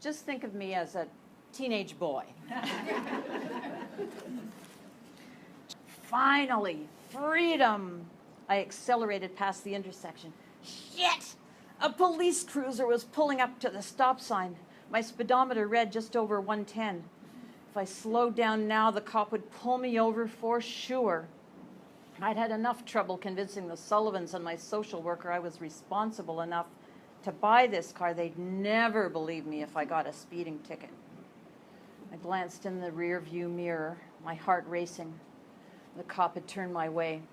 Just think of me as a teenage boy. Finally, freedom! I accelerated past the intersection. Shit! A police cruiser was pulling up to the stop sign. My speedometer read just over 110. If I slowed down now, the cop would pull me over for sure. I'd had enough trouble convincing the Sullivans and my social worker I was responsible enough to buy this car. They'd never believe me if I got a speeding ticket. I glanced in the rear view mirror, my heart racing. The cop had turned my way,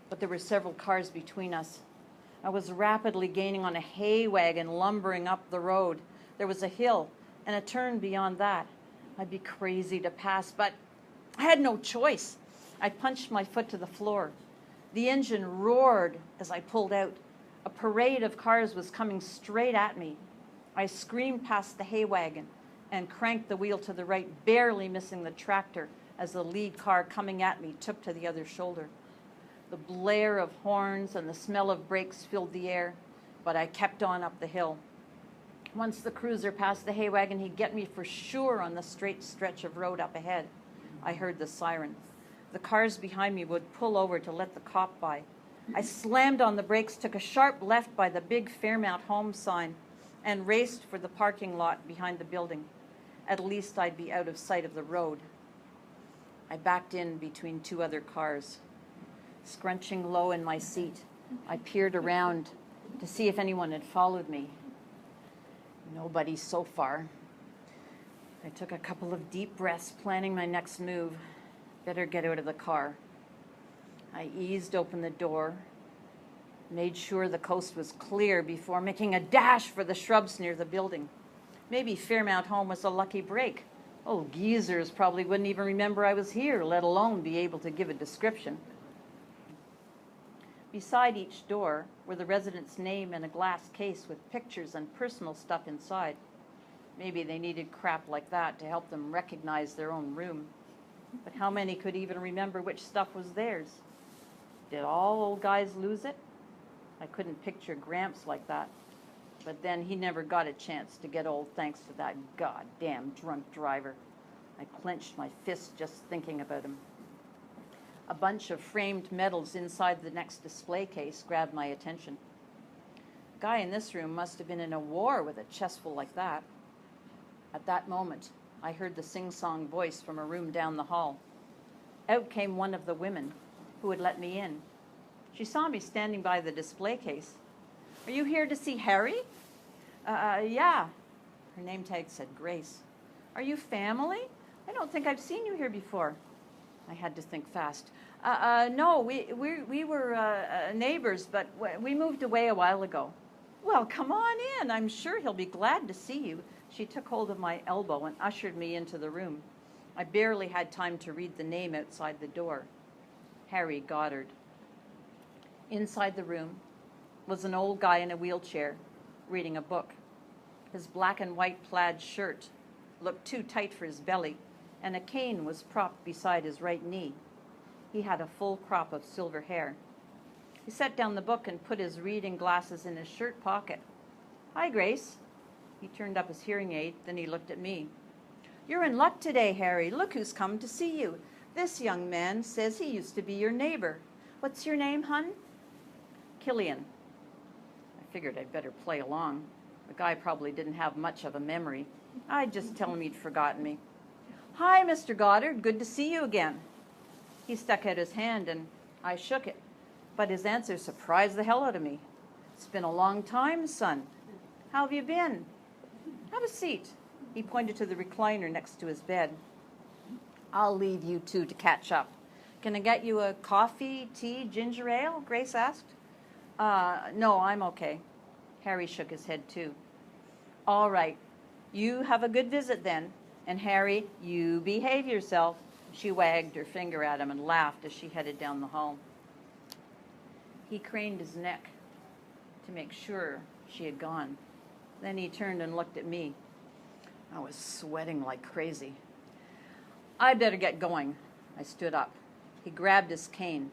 but there were several cars between us. I was rapidly gaining on a hay wagon lumbering up the road. There was a hill and a turn beyond that. I'd be crazy to pass, but I had no choice. I punched my foot to the floor. The engine roared as I pulled out. A parade of cars was coming straight at me. I screamed past the hay wagon and cranked the wheel to the right, barely missing the tractor as the lead car coming at me took to the other shoulder. The blare of horns and the smell of brakes filled the air, but I kept on up the hill. Once the cruiser passed the hay wagon, he'd get me for sure on the straight stretch of road up ahead. I heard the siren. The cars behind me would pull over to let the cop by. I slammed on the brakes, took a sharp left by the big Fairmount Home sign, and raced for the parking lot behind the building. At least I'd be out of sight of the road. I backed in between two other cars. Scrunching low in my seat, I peered around to see if anyone had followed me. Nobody so far. I took a couple of deep breaths, planning my next move. Better get out of the car. I eased open the door, made sure the coast was clear before making a dash for the shrubs near the building. Maybe Fairmount Home was a lucky break. Oh, geezers probably wouldn't even remember I was here, let alone be able to give a description. Beside each door were the resident's name in a glass case with pictures and personal stuff inside. Maybe they needed crap like that to help them recognize their own room. But how many could even remember which stuff was theirs? Did all old guys lose it? I couldn't picture Gramps like that. But then he never got a chance to get old thanks to that goddamn drunk driver. I clenched my fist just thinking about him. A bunch of framed medals inside the next display case grabbed my attention. The guy in this room must have been in a war with a chest full like that. At that moment, I heard the sing-song voice from a room down the hall. Out came one of the women who had let me in. She saw me standing by the display case. Are you here to see Harry? Yeah. Her name tag said Grace. Are you family? I don't think I've seen you here before. I had to think fast. No, we were neighbors, but we moved away a while ago. Well, come on in. I'm sure he'll be glad to see you. She took hold of my elbow and ushered me into the room. I barely had time to read the name outside the door. Harry Goddard. Inside the room was an old guy in a wheelchair reading a book. His black and white plaid shirt looked too tight for his belly, and a cane was propped beside his right knee. He had a full crop of silver hair. He set down the book and put his reading glasses in his shirt pocket. Hi, Grace. He turned up his hearing aid, then he looked at me. You're in luck today, Harry. Look who's come to see you. This young man says he used to be your neighbor. What's your name, hun? Killian. I figured I'd better play along. The guy probably didn't have much of a memory. I'd just tell him he'd forgotten me. Hi, Mr. Goddard. Good to see you again. He stuck out his hand, and I shook it. But his answer surprised the hell out of me. It's been a long time, son. How have you been? Have a seat. He pointed to the recliner next to his bed. I'll leave you two to catch up. Can I get you a coffee, tea, ginger ale? Grace asked. No, I'm okay. Harry shook his head too. All right. You have a good visit then. And Harry, you behave yourself. She wagged her finger at him and laughed as she headed down the hall. He craned his neck to make sure she had gone. Then he turned and looked at me. I was sweating like crazy. I'd better get going. I stood up. He grabbed his cane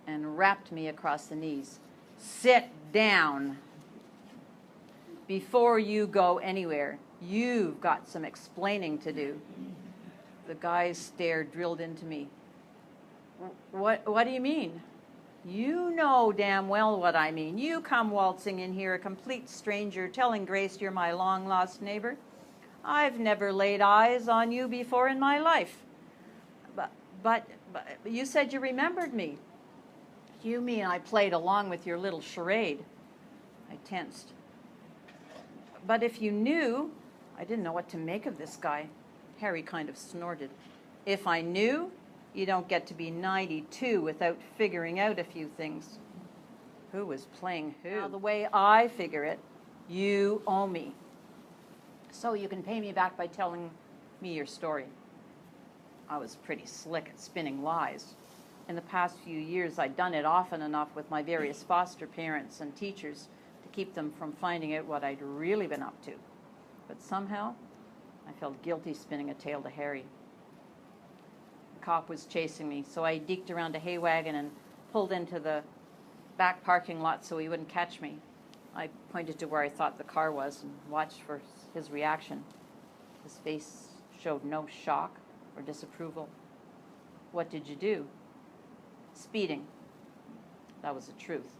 and rapped me across the knees. Sit down. Before you go anywhere, You've got some explaining to do. The guy's stare drilled into me. What do you mean? You know damn well what I mean. You come waltzing in here, a complete stranger, telling Grace you're my long-lost neighbor. I've never laid eyes on you before in my life. But you said you remembered me. You mean I played along with your little charade? I tensed. But if you knew, I didn't know what to make of this guy. Harry kind of snorted. If I knew, you don't get to be 92 without figuring out a few things. Who was playing who? Now, the way I figure it, you owe me. So you can pay me back by telling me your story. I was pretty slick at spinning lies. In the past few years, I'd done it often enough with my various foster parents and teachers to keep them from finding out what I'd really been up to. But somehow, I felt guilty spinning a tale to Harry. The cop was chasing me, so I deked around a hay wagon and pulled into the back parking lot so he wouldn't catch me. I pointed to where I thought the car was and watched for his reaction. His face showed no shock or disapproval. What did you do? Speeding. That was the truth.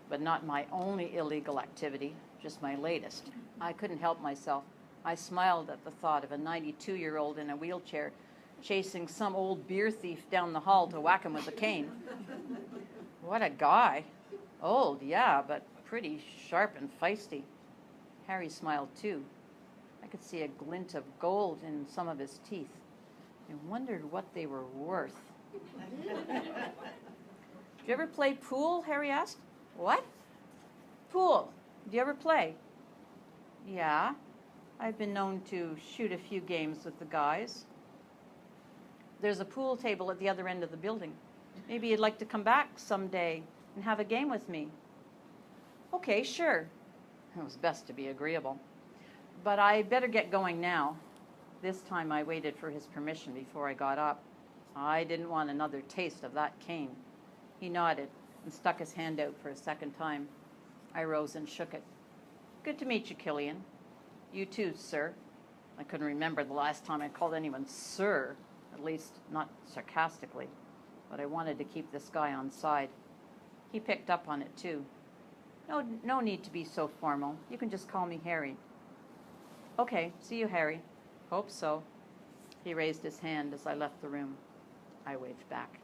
But not my only illegal activity, just my latest. I couldn't help myself. I smiled at the thought of a 92-year-old in a wheelchair chasing some old beer thief down the hall to whack him with a cane. What a guy. Old, yeah, but pretty sharp and feisty. Harry smiled too. I could see a glint of gold in some of his teeth. I wondered what they were worth. Did you ever play pool? Harry asked. What? Pool. Did you ever play? Yeah. I've been known to shoot a few games with the guys. There's a pool table at the other end of the building. Maybe you'd like to come back someday and have a game with me. Okay, sure. It was best to be agreeable. But I better get going now. This time I waited for his permission before I got up. I didn't want another taste of that cane. He nodded and stuck his hand out for a second time. I rose and shook it. Good to meet you, Killian. You too, sir. I couldn't remember the last time I called anyone sir, at least not sarcastically, but I wanted to keep this guy on side. He picked up on it too. No need to be so formal. You can just call me Harry. Okay, see you, Harry. Hope so. He raised his hand as I left the room. I waved back.